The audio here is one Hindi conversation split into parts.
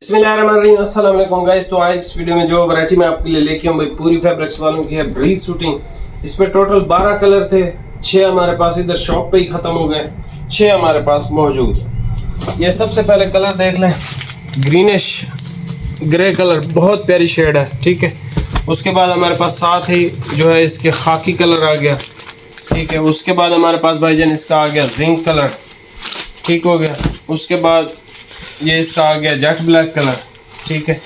बिस्मिल्लाहिर्रहमानिर्रहीम, अस्सलाम वालेकुम गाइस। तो आज इस वीडियो में जो वैरायटी मैं आपके लिए लेके हूँ भाई पूरी फैब्रिक्स वालों की है ब्रीज शूटिंग। इसमें टोटल 12 कलर थे, 6 हमारे पास इधर शॉप पे ही खत्म हो गए, 6 हमारे पास मौजूद है। ये सबसे पहले कलर देख लें, ग्रीनिश ग्रे कलर, बहुत प्यारी शेड है, ठीक है। उसके बाद हमारे पास साथ ही जो है इसके खाकी कलर आ गया, ठीक है। उसके बाद हमारे पास भाईजान इसका आ गया जिंक कलर, ठीक हो गया। उसके बाद ये इसका आ गया जेट ब्लैक कलर, ठीक है।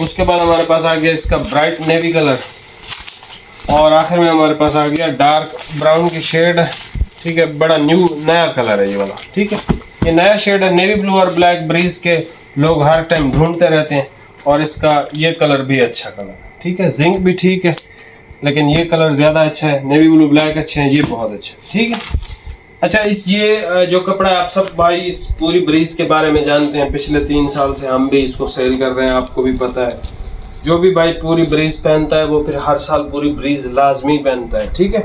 उसके बाद हमारे पास आ गया इसका ब्राइट नेवी कलर, और आखिर में हमारे पास आ गया डार्क ब्राउन की शेड है, ठीक है। बड़ा नया कलर है ये वाला, ठीक है। ये नया शेड है, नेवी ब्लू और ब्लैक ब्रीज के लोग हर टाइम ढूंढते रहते हैं, और इसका ये कलर भी अच्छा कलर है, ठीक है। जिंक भी ठीक है, लेकिन ये कलर ज़्यादा अच्छा है। नेवी ब्लू ब्लैक अच्छे हैं, ये बहुत अच्छा है, ठीक है। अच्छा, ये जो कपड़ा है, आप सब भाई इस पूरी ब्रीज के बारे में जानते हैं। पिछले 3 साल से हम भी इसको सेल कर रहे हैं, आपको भी पता है। जो भी भाई पूरी ब्रीज पहनता है वो फिर हर साल पूरी ब्रीज लाजमी पहनता है, ठीक है।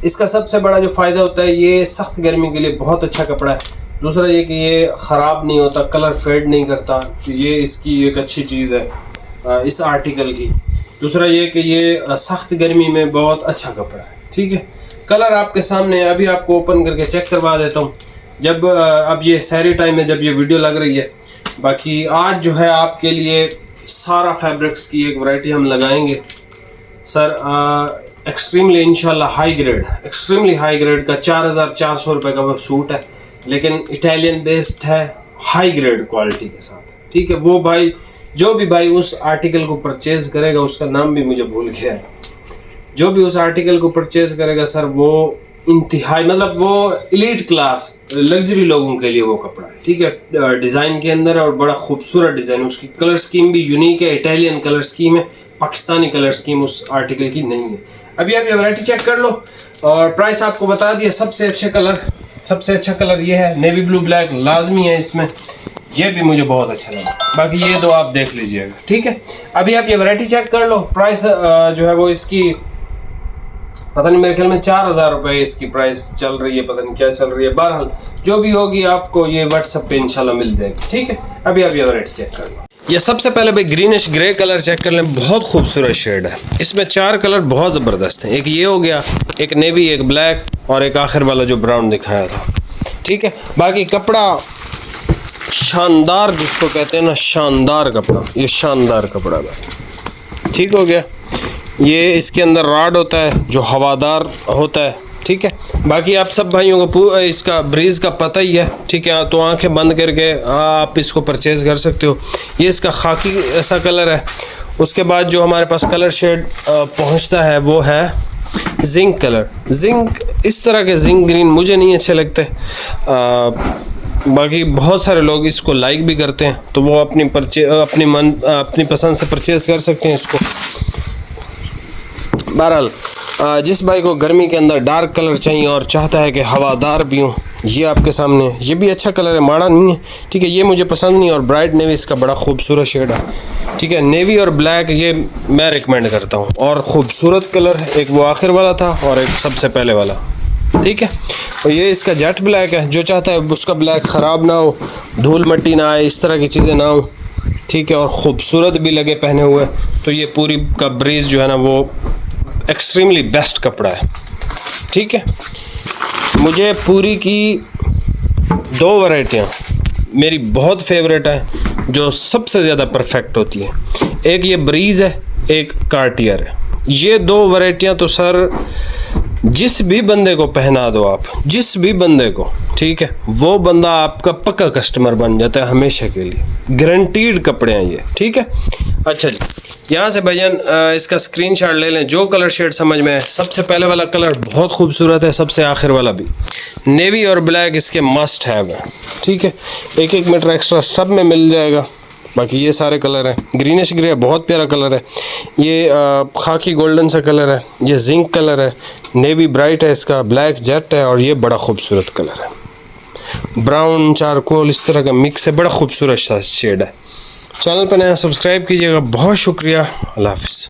इसका सबसे बड़ा जो फ़ायदा होता है, ये सख्त गर्मी के लिए बहुत अच्छा कपड़ा है। दूसरा ये कि ये ख़राब नहीं होता, कलर फेड नहीं करता, ये इसकी एक अच्छी चीज़ है इस आर्टिकल की। दूसरा ये कि ये सख्त गर्मी में बहुत अच्छा कपड़ा है, ठीक है। कलर आपके सामने, अभी आपको ओपन करके चेक करवा देता हूँ। जब अब ये सहरी टाइम है जब ये वीडियो लग रही है। बाकी आज जो है आपके लिए सारा फैब्रिक्स की एक वैरायटी हम लगाएंगे सर, एक्सट्रीमली इंशाल्लाह high grade, extremely high grade का 4400 रुपये का वो सूट है, लेकिन इटालियन बेस्ड है, हाई ग्रेड क्वालिटी के साथ, ठीक है। वो भाई जो भी भाई उस आर्टिकल को परचेज़ करेगा, उसका नाम भी मुझे भूल गया है, जो भी उस आर्टिकल को परचेज करेगा सर, वो इंतहाई मतलब वो एलीट क्लास लग्जरी लोगों के लिए वो कपड़ा है, ठीक है। डिज़ाइन के अंदर और बड़ा खूबसूरत डिज़ाइन, उसकी कलर स्कीम भी यूनिक है, इटालियन कलर स्कीम है, पाकिस्तानी कलर स्कीम उस आर्टिकल की नहीं है। अभी आप ये वैरायटी चेक कर लो, और प्राइस आपको बता दिया। सबसे अच्छा कलर ये है, नेवी ब्लू ब्लैक लाजमी है इसमें, ये भी मुझे बहुत अच्छा लगा। बाकी ये दो आप देख लीजिएगा, ठीक है। अभी आप ये वैरायटी चेक कर लो। प्राइस जो है वो इसकी पता नहीं, मेरे ख्याल में 4000 रुपये इसकी प्राइस चल रही है, पता नहीं क्या चल रही है। बहरहाल जो भी होगी आपको ये व्हाट्सएप पे इंशाल्लाह मिल जाएगी, ठीक है। अभी आप ये वैरायटी चेक कर लो। ये सबसे पहले भाई ग्रीनिश ग्रे कलर चेक कर लें, बहुत खूबसूरत शेड है। इसमें 4 कलर बहुत ज़बरदस्त हैं। एक ये हो गया, एक नेवी, एक ब्लैक, और एक आखिर वाला जो ब्राउन दिखाया था, ठीक है। बाकी कपड़ा शानदार, जिसको कहते हैं ना शानदार कपड़ा, ये शानदार कपड़ा है, ठीक हो गया। ये इसके अंदर रॉड होता है जो हवादार होता है, ठीक है। बाकी आप सब भाइयों को इसका ब्रीज का पता ही है, ठीक है। तो आंखें बंद करके आप इसको परचेज़ कर सकते हो। ये इसका खाकी ऐसा कलर है। उसके बाद जो हमारे पास कलर शेड पहुंचता है वो है जिंक कलर। जिंक, इस तरह के जिंक ग्रीन मुझे नहीं अच्छे लगते, बाकी बहुत सारे लोग इसको लाइक भी करते हैं, तो वो अपनी पसंद से परचेज़ कर सकते हैं इसको। बहरहाल जिस भाई को गर्मी के अंदर डार्क कलर चाहिए और चाहता है कि हवादार भी हो, ये आपके सामने, ये भी अच्छा कलर है, माड़ा नहीं है, ठीक है। ये मुझे पसंद नहीं, और ब्राइट नेवी इसका बड़ा खूबसूरत शेड है, ठीक है। नेवी और ब्लैक ये मैं रिकमेंड करता हूँ, और ख़ूबसूरत कलर है। एक वो आखिर वाला था और एक सबसे पहले वाला, ठीक है। और ये इसका जेट ब्लैक है, जो चाहता है उसका ब्लैक ख़राब ना हो, धूल मिट्टी ना आए, इस तरह की चीज़ें ना हो, ठीक है, और ख़ूबसूरत भी लगे पहने हुए, तो ये पूरी का ब्रीज जो है ना वो एक्सट्रीमली बेस्ट कपड़ा है, ठीक है। मुझे पूरी की 2 वैरायटियाँ मेरी बहुत फेवरेट है, जो सबसे ज़्यादा परफेक्ट होती है। एक ये ब्रीज है, एक कार्टियर है। ये 2 वैरायटियाँ तो सर जिस भी बंदे को पहना दो आप, जिस भी बंदे को, ठीक है, वो बंदा आपका पक्का कस्टमर बन जाता है हमेशा के लिए। गारंटीड कपड़े हैं ये, ठीक है। अच्छा जी, यहाँ से भाईजान इसका स्क्रीनशॉट ले लें, जो कलर शेड समझ में है। सबसे पहले वाला कलर बहुत खूबसूरत है, सबसे आखिर वाला भी। नेवी और ब्लैक इसके मस्ट हैव है, ठीक है। 1-1 मीटर एक्स्ट्रा सब में मिल जाएगा। बाकी ये सारे कलर हैं। ग्रीनिश ग्रे बहुत प्यारा कलर है। ये खाकी गोल्डन सा कलर है। ये जिंक कलर है। नेवी ब्राइट है इसका, ब्लैक जेट है, और ये बड़ा खूबसूरत कलर है, ब्राउन चारकोल, इस तरह का मिक्स है, बड़ा खूबसूरत सा शेड है। चैनल पर नया सब्सक्राइब कीजिएगा। बहुत शुक्रिया। अल्लाह हाफिज़।